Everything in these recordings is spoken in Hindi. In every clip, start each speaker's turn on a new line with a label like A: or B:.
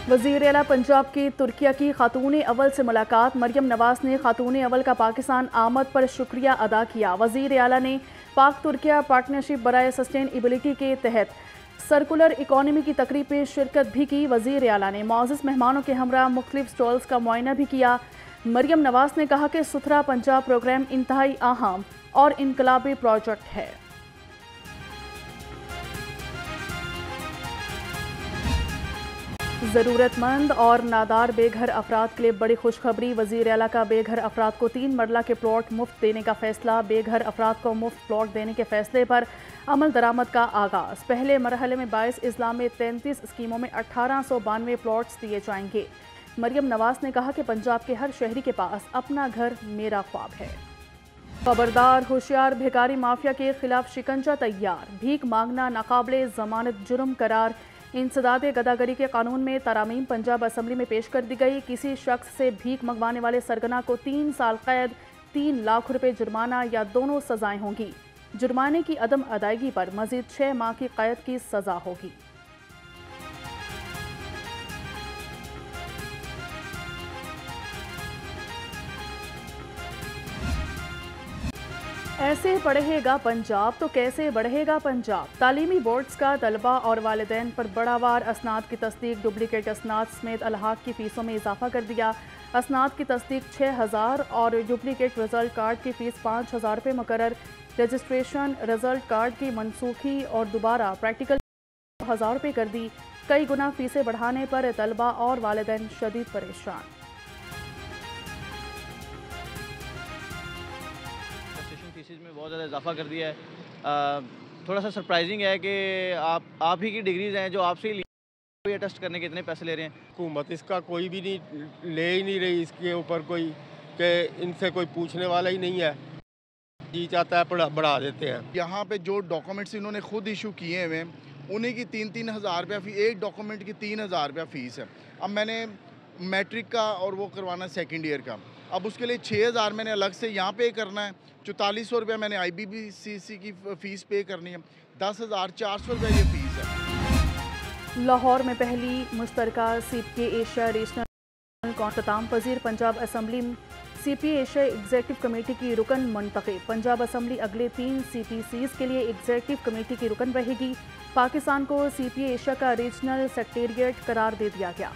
A: वज़ीर आला पंजाब की तुर्किया की खातून अव्वल से मुलाकात। मरियम नवाज ने खातून अव्वल का पाकिस्तान आमद पर शुक्रिया अदा किया। वज़ीर आला ने पाक तुर्किया पार्टनरशिप बराए सस्टेनेबिलिटी के तहत सर्कुलर इकॉनमी की तकरीब में शिरकत भी की। वज़ीर आला ने मौजूद मेहमानों के हमरा मुख्तलिफ स्टॉल्स का मुआयना भी किया। मरियम नवाज ने कहा कि सुथरा पंजाब प्रोग्राम इंतहाई अहम और इनकलाबी प्रोजेक्ट है। ज़रूरतमंद और नादार बेघर अफराद के लिए बड़ी खुशखबरी। वज़ीर आला का बेघर अफराद को 3 मरला के प्लॉट मुफ्त देने का फैसला। बेघर अफराद को मुफ्त प्लॉट देने के फैसले पर अमल दरामद का आगाज़। पहले मरहले में 22 अजला में 33 स्कीमों में 1892 प्लॉट्स दिए जाएंगे। मरियम नवाज ने कहा कि पंजाब के हर शहरी के पास अपना घर मेरा ख्वाब है। खबरदार, होशियार, भिखारी माफिया के खिलाफ शिकंजा तैयार। भीख मांगना नाकाबिले ज़मानत जुर्म करार। इंसदाद गदागरी के कानून में तरामीम पंजाब असम्बली में पेश कर दी गई। किसी शख्स से भीख मंगवाने वाले सरगना को 3 साल कैद, 3 लाख रुपए जुर्माना या दोनों सजाएं होंगी। जुर्माने की अदम अदायगी पर मजीद 6 माह की कैद की सजा होगी। ऐसे बढ़ेगा पंजाब तो कैसे बढ़ेगा पंजाब। तालीमी बोर्ड्स का तलबा और वालिदैन पर बड़ा वार। असनाद की तस्दीक, डुप्लीकेट असनाद समेत अलहाक की फ़ीसों में इजाफा कर दिया। असनाद की तस्दीक 6000 और डुप्लीकेट रिजल्ट कार्ड की फ़ीस 5000 रुपये मुकर्रर। रजिस्ट्रेशन रिजल्ट कार्ड की मनसूखी और दोबारा प्रैक्टिकल 1000 रुपये कर दी। कई गुना फ़ीसें बढ़ाने पर तलबा और वालिदैन शदीद परेशान।
B: में बहुत ज़्यादा इजाफा कर दिया है। थोड़ा सा सरप्राइजिंग है कि आप ही की डिग्रीज हैं जो आपसे ही कोई टेस्ट करने के इतने पैसे ले रहे हैं।
C: हुकूमत इसका कोई भी नहीं ले ही नहीं रही इसके ऊपर कोई, कि इनसे कोई पूछने वाला ही नहीं है। जी चाहता है बढ़ा देते हैं।
D: यहाँ पे जो डॉक्यूमेंट्स इन्होंने खुद इशू किए हुए उन्हीं की 3-3 हज़ार रुपया फ़ी, एक डॉक्यूमेंट की 3 हज़ार रुपया फ़ीस है। अब मैंने मैट्रिक का और वो करवाना सेकेंड ईयर का, अब उसके लिए 6000 मैंने अलग से यहाँ पे करना है। 4400 रुपया मैंने IBBCC की फ़ीस पे करनी है। 10,400 रुपया ये फ़ीस है।
A: लाहौर में पहली मुश्तरका CPA एशिया रीजनल कॉन्फ्रेंस पजीर। Punjab assembly CPA Asia executive committee की रुकन मुंतखब। पंजाब असम्बली अगले 3 CPCs के लिए एग्जीक्यूटिव कमेटी की रुकन रहेगी। पाकिस्तान को CPA एशिया का रीजनल सेक्रेटेरिएट करार दे दिया गया।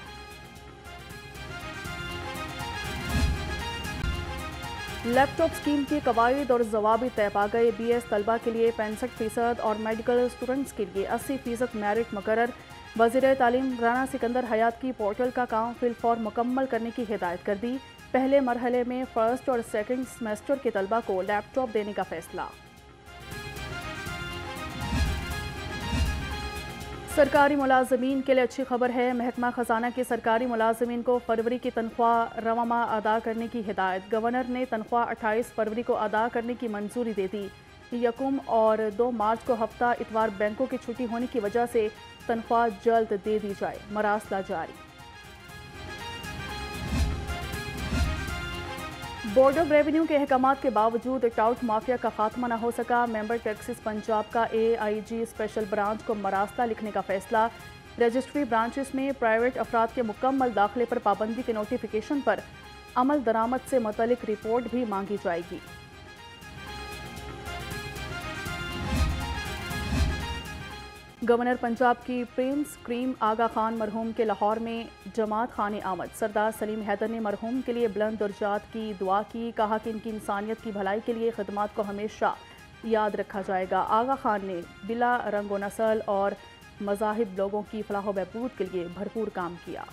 A: लैपटॉप स्कीम के कवायद और जवाब तय पा गए। BS तलबा के लिए 65% और मेडिकल स्टूडेंट्स के लिए 80% मेरिट मुकर्रर। वज़ीर तालीम राना सिकंदर हयात की पोर्टल का काम फिलफौर मुकम्मल करने की हिदायत कर दी। पहले मरहले में फर्स्ट और सेकंड सेमेस्टर के तलबा को लैपटॉप देने का फैसला। सरकारी मुलाजमीन के लिए अच्छी खबर है। महकमा खजाना के सरकारी मुलाजमीन को फरवरी की तनख्वाह रवा माह अदा करने की हिदायत। गवर्नर ने तनख्वाह 28 फरवरी को अदा करने की मंजूरी दे दी। 1 और 2 मार्च को हफ्ता इतवार बैंकों की छुट्टी होने की वजह से तनख्वाह जल्द दे दी जाए। मरासला जारी। बोर्ड ऑफ रेवेन्यू के अहकामात के बावजूद टाउट माफिया का खात्मा न हो सका। मेंबर टैक्सेस पंजाब का AIG स्पेशल ब्रांच को मरासला लिखने का फैसला। रजिस्ट्री ब्रांचेस में प्राइवेट अफराद के मुकम्मल दाखिले पर पाबंदी के नोटिफिकेशन पर अमल दरामद से मुतल्लिक रिपोर्ट भी मांगी जाएगी। गवर्नर पंजाब की प्रिंस क्रीम आगा खान मरहूम के लाहौर में जमात खाने आमद। सरदार सलीम हैदर ने मरहूम के लिए बुलंद दर्जात की दुआ की। कहा कि इनकी इंसानियत की भलाई के लिए खिदमात को हमेशा याद रखा जाएगा। आगा खान ने बिला रंग व नस्ल और मज़ाहिब लोगों की फलाह व बहबूद के लिए भरपूर काम किया।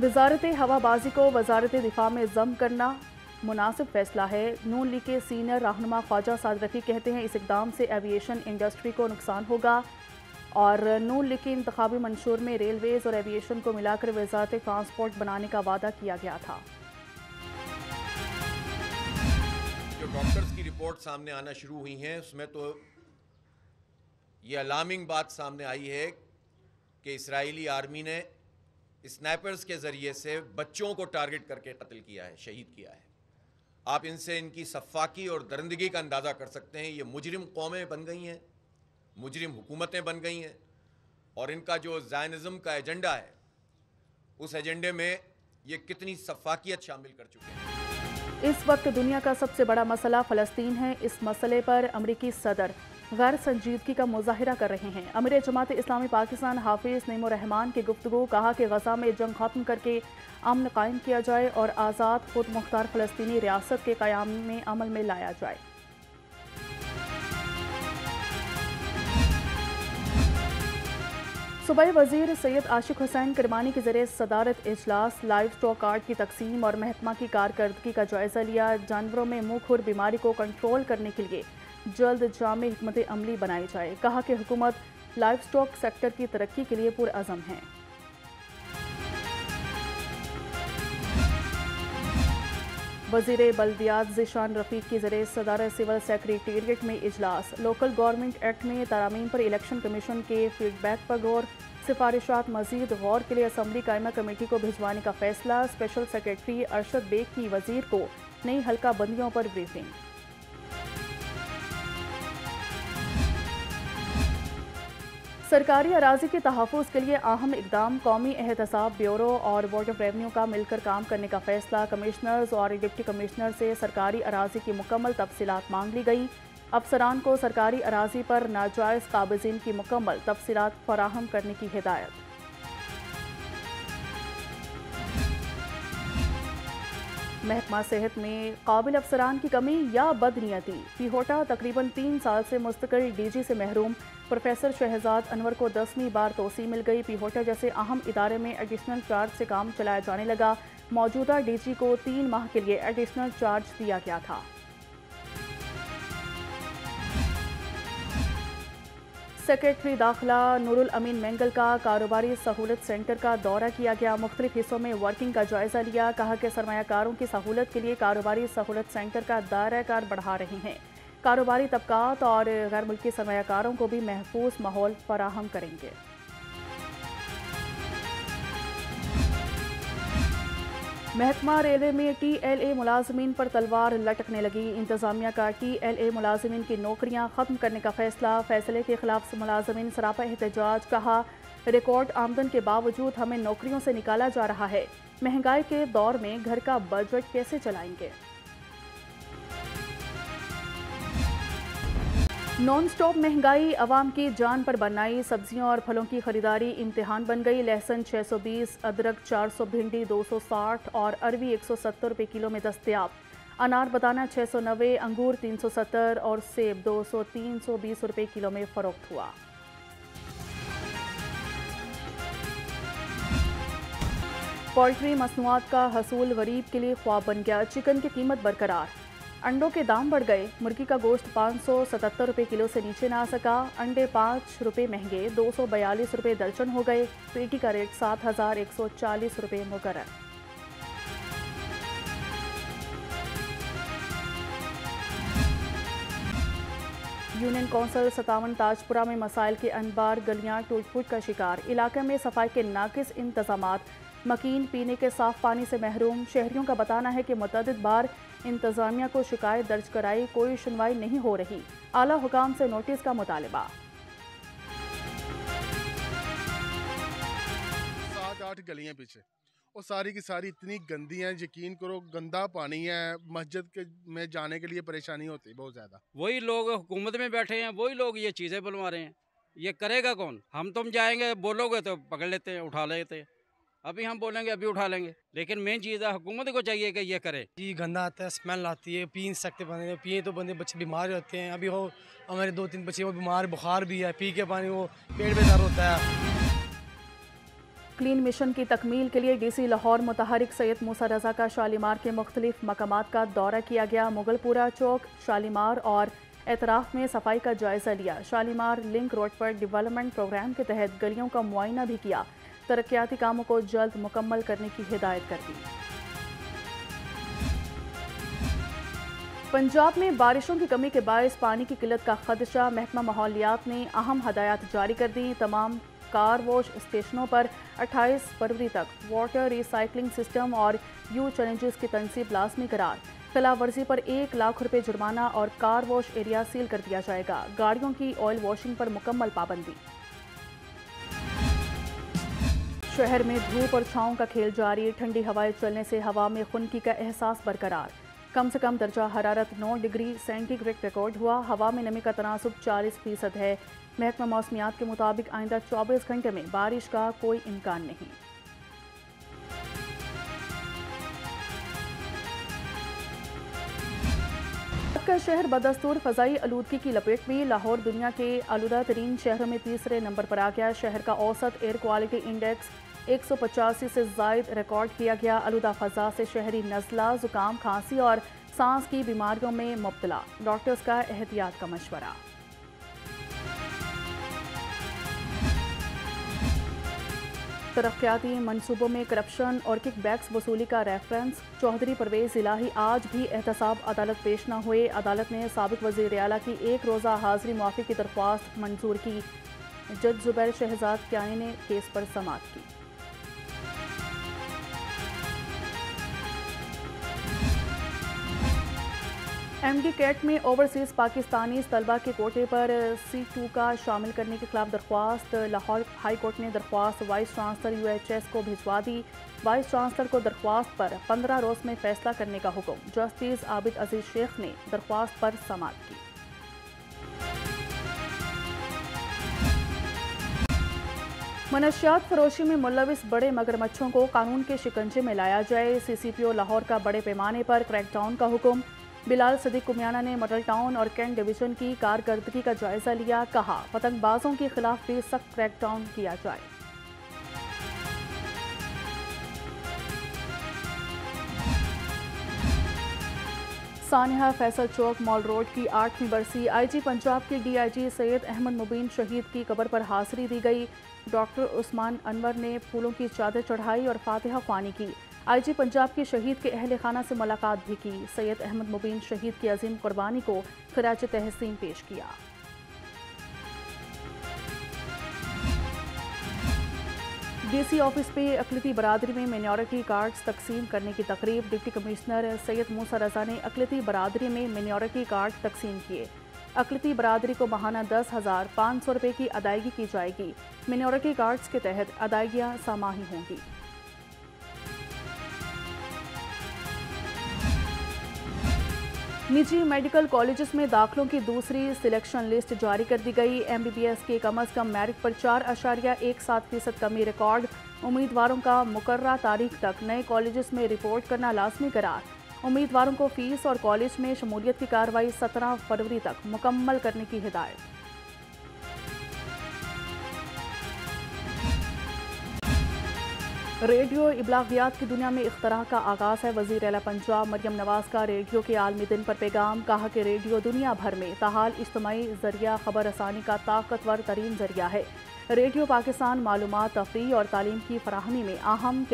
A: वजारत हवाबाजी को वजारत दिफा में ज़म करना मुनासिब फैसला है। नून लीग के सीनियर रहनुमा ख्वाजा साद रफ़ी कहते हैं इस इकदाम से एविएशन इंडस्ट्री को नुकसान होगा। और नून लीग के इंतखाबी मंशूर में रेलवेज़ और एविएशन को मिलाकर वजारत ट्रांसपोर्ट बनाने का वादा किया गया था।
E: जो डॉक्टर्स की रिपोर्ट सामने आना शुरू हुई हैं उसमें तो ये अलार्मिंग बात सामने आई है कि इस्राएली आर्मी ने स्नाइपर्स के ज़रिए से बच्चों को टारगेट करके कत्ल किया है, शहीद किया है। आप इनसे इनकी सफ़ाकी और दरिंदगी का अंदाज़ा कर सकते हैं। ये मुजरिम कौमें बन गई हैं मुजरिम हुकूमतें बन गई हैं और इनका जो ज़ायनिज़्म का एजेंडा है उस एजेंडे में ये कितनी सफाकियत शामिल कर चुके हैं।
A: इस वक्त दुनिया का सबसे बड़ा मसला फ़लस्तीन है। इस मसले पर अमरीकी सदर गैर संजीदगी का मुजाहिरा कर रहे हैं। अमीर जमात इस्लामी पाकिस्तान हाफिज़ नईमुर रहमान की गुफ्तगू, कहा कि गजा में जंग खत्म करके अमन कायम किया जाए और आज़ाद खुद मुख्तार फ़लस्तीनी रियासत के क़याम में अमल में लाया जाए। सूबाई वज़ीर सैयद आशिक हुसैन करमानी के ज़रिए सदारत इजलास लाइव स्टॉक कार्ड की तकसीम और महकमा की कारकर्दगी का जायज़ा लिया। जानवरों में मुँह खुर बीमारी को कंट्रोल करने के लिए जल्द जामे हिकमत अमली बनाई जाए। कहा कि हुकूमत लाइव स्टॉक सेक्टर की तरक्की के लिए पुरअज़म है। वज़ीर बल्दियात ज़िशान रफ़ीक की ज़रिए सदारत सिविल सेक्रेटेरिएट में इजलास, लोकल गवर्नमेंट एक्ट में तरामीम पर इलेक्शन कमीशन के फीडबैक पर गौर, सिफारिशात मज़ीद गौर के लिए असम्बली कायमा कमेटी को भिजवाने का फैसला। स्पेशल सेक्रेटरी अरशद बेग की वज़ीर को नई हल्का बंदियों पर ब्रीफिंग। सरकारी अराजी के तहफ़्फ़ुज़ के लिए अहम इक़दाम, कौमी एहतसाब ब्यूरो और बोर्ड ऑफ रेवन्यू का मिलकर काम करने का फैसला। कमिश्नर्स और डिप्टी कमिश्नर से सरकारी अराजी की मुकम्मल तफसीलात मांग ली गई। अफसरान को सरकारी अराजी पर नाजायज़ काबिज़ीन की मुकम्मल तफसीलात फराहम करने की हिदायत। महकमा सेहत में काबिल अफसरान की कमी या बदनीयती, पीहोटा तकरीबन 3 साल से मुस्तकिल डीजी से महरूम। प्रोफेसर शहजाद अनवर को 10वीं बार तोसी मिल गई। पीहोटा जैसे अहम इदारे में एडिशनल चार्ज से काम चलाया जाने लगा। मौजूदा डीजी को 3 माह के लिए एडिशनल चार्ज दिया गया था। सेक्रेटरी दाखिला नूरुल अमीन मेंगल का कारोबारी सहूलत सेंटर का दौरा किया गया। मुख्तलिफ हिस्सों में वर्किंग का जायजा लिया। कहा कि सरमायाकारों की सहूलत के लिए कारोबारी सहूलत सेंटर का दायरा-कार बढ़ा रहे हैं। कारोबारी तबकात और गैर मुल्की सरमायाकारों को भी महफूज माहौल फराहम करेंगे। महकमा रेलवे में TLA मुलाजमीन पर तलवार लटकने लगी। इंतजामिया का TLA मुलाजमीन की नौकरियां खत्म करने का फैसला। फैसले के खिलाफ मुलाजमीन सरापा एहतजाज। कहा, रिकॉर्ड आमदन के बावजूद हमें नौकरियों से निकाला जा रहा है। महंगाई के दौर में घर का बजट कैसे चलाएंगे। नॉन स्टॉप महंगाई अवाम की जान पर बनाई। सब्जियों और फलों की खरीदारी इम्तिहान बन गई। लहसुन 620, अदरक 400, भिंडी 260 और अरवी 170 रुपये किलो में दस्तयाब। अनार बताना 690, अंगूर 370 और सेब 200-320 रुपये किलो में फरोख्त हुआ। पोल्ट्री मसनूआत का हसूल गरीब के लिए ख्वाब बन गया। चिकन की कीमत बरकरार, अंडों के दाम बढ़ गए। मुर्गी का गोश्त 577 रुपये किलो से नीचे ना आ सका। अंडे 5 रुपये महंगे 242 रुपये दर्जन हो गए। पेटी का रेट 7,140 रुपये मुकर्रर। यूनियन कौंसिल 57 ताजपुरा में मसाइल के अनबार, गलियां टूट फूट का शिकार। इलाके में सफाई के नाकिस इंतजामात, मकीन पीने के साफ पानी से महरूम। शहरियों का बताना है कि मुतअद्दिद बार इंतजामिया को शिकायत दर्ज कराई, कोई सुनवाई नहीं हो रही। आला हुकाम से नोटिस का मुतालबा।
F: 7-8 गलियां पीछे और सारी की सारी इतनी गंदी हैं, यकीन करो गंदा पानी है। मस्जिद के में जाने के लिए परेशानी होती है बहुत ज़्यादा।
G: वही लोग हुकूमत में बैठे हैं, वही लोग ये चीज़ें बनवा रहे हैं। ये करेगा कौन? हम तुम जाएंगे, बोलोगे तो पकड़ लेते हैं, उठा लेते हैं। अभी हम बोलेंगे अभी उठा लेंगे, लेकिन मेन चीज़ है हुकूमत को चाहिए कि ये करे।
H: जी गंदा आता है, स्मेल आती है, पी नहीं सकते बंदे, पिए तो बंदे बच्चे बीमार होते हैं। अभी हो हमारे 2-3 बच्चे वो बीमार, बुखार भी है, पी के पानी वो पेट में दर्द होता है।
A: क्लीन मिशन की तकमील के लिए DC लाहौर मुतहरिक सैयद मूसा रजा का शालीमार के मुख्तलिफ मकामात का दौरा किया गया। मुगलपुरा चौक, शालीमार और एतराफ़ में सफाई का जायजा लिया। शालीमार लिंक रोड पर डेवलपमेंट प्रोग्राम के तहत गलियों का मुआयना भी किया। तरक्याती कामों को जल्द मुकम्मल करने की हिदायत कर दी। पंजाब में बारिशों की कमी के बायस पानी की किल्लत का खदशा। महकमा माहौलियात ने अहम हदायत जारी कर दी। तमाम कार वॉश स्टेशनों पर 28 फरवरी तक वाटर रिसाइकलिंग सिस्टम और यू चैलेंजेस की तनसीब लाजमी करार। खिलाफ वर्जी पर 1 लाख रुपए जुर्माना और कार वॉश एरिया सील कर दिया जाएगा। गाड़ियों की ऑयल वॉशिंग पर मुकम्मल पाबंदी। शहर में धूप और छांव का खेल जारी। ठंडी हवाएं चलने से हवा में खुनकी का एहसास बरकरार। कम से कम दर्जा हरारत 9 डिग्री सेंटीग्रेड रिकॉर्ड हुआ। हवा में नमी का तनासुब 40% है। महकमा मौसमियात के मुताबिक आइंदा 24 घंटे में बारिश का कोई इम्कान नहीं। का शहर बदस्तूर फ़ज़ाई आलूदगी की लपेट में। लाहौर दुनिया के आलूदा तरीन शहरों में तीसरे नंबर पर आ गया। शहर का औसत एयर क्वालिटी इंडेक्स 185 से ज़ायद रिकॉर्ड किया गया। आलूदा फ़ज़ा से शहरी नज़ला, ज़ुकाम, खांसी और सांस की बीमारियों में मुब्तला। डॉक्टर्स का एहतियात का मशवरा। तरक्याती मनसूबों में करप्शन और किकबैक्स वसूली का रेफरेंस। चौधरी परवेज़ इलाही आज भी एहतसाब अदालत पेश न हुए। अदालत ने साबिक वज़ीर आला की 1 रोज़ा हाज़िरी मुआफ़ी की दरख्वास्त मंजूर की। जज ज़ुबैर शहजाद कियानी ने केस पर समाअत की। MD कैट में ओवरसीज़ पाकिस्तानी तलबा के कोटे पर C2 का शामिल करने के खिलाफ दरख्वास्त। लाहौर हाई कोर्ट ने दरख्वास्त वाइस चांसलर UHS को भिजवा दी। वाइस चांसलर को दरख्वास्त पर 15 रोज़ में फैसला करने का हुक्म। जस्टिस आबिद अजीज शेख ने दरख्वास्त पर समाअत की। मनशियात फरोशी में मुलविस बड़े मगरमच्छों को कानून के शिकंजे में लाया जाए। CCPO लाहौर का बड़े पैमाने पर क्रैकडाउन का हुक्म। बिलाल सदीक कुमियाना ने मॉडल टाउन और कैंट डिवीजन की कारकर्दगी का जायजा लिया। कहा पतंगबाजों के खिलाफ भी सख्त क्रैकडाउन किया जाए। सानिया फैसल चौक मॉल रोड की 8वीं बरसी। IG पंजाब के DIG सैयद अहमद मुबीन शहीद की कब्र पर हाज़िरी दी गई। डॉक्टर उस्मान अनवर ने फूलों की चादर चढ़ाई और फातिहा ख्वानी की। IG पंजाब के शहीद के अहले खाना से मुलाकात भी की। सैयद अहमद मुबीन शहीद की अजीम कुर्बानी को खराज तहसीन पेश किया। DC ऑफिस पे अक़लियती बरादरी में मिनॉरिटी कार्ड्स तकसीम करने की तकरीब। डिप्टी कमिश्नर सैयद मूसा रजा ने अक़लियती बरादरी में मिनॉरिटी कार्ड तकसीम किए। अक़लियती बरादरी को माहाना 10,500 रुपये की अदायगी की जाएगी। मिनॉरिटी कार्ड्स के तहत अदायगियाँ सामाही होंगी। निजी मेडिकल कॉलेजेस में दाखिलों की दूसरी सिलेक्शन लिस्ट जारी कर दी गई। MBBS के कम अज़ कम मेरिट पर 4.17% कमी रिकॉर्ड। उम्मीदवारों का मुकर्ररा तारीख तक नए कॉलेजेस में रिपोर्ट करना लाजमी करार। उम्मीदवारों को फीस और कॉलेज में शमूलियत की कार्रवाई 17 फरवरी तक मुकम्मल करने की हिदायत। रेडियो इब्लागियात की दुनिया में इख्तराह का आगाज़ है। वज़ीर आला पंजाब मरियम नवाज़ का रेडियो के आलमी दिन पर पैगाम। कहा कि रेडियो दुनिया भर में ताहाल इज्तिमाई ज़रिया खबर रसानी का ताकतवर तरीन ज़रिया है। रेडियो पाकिस्तान मालूमात, तफरीह और तालीम की फराहमी में अहम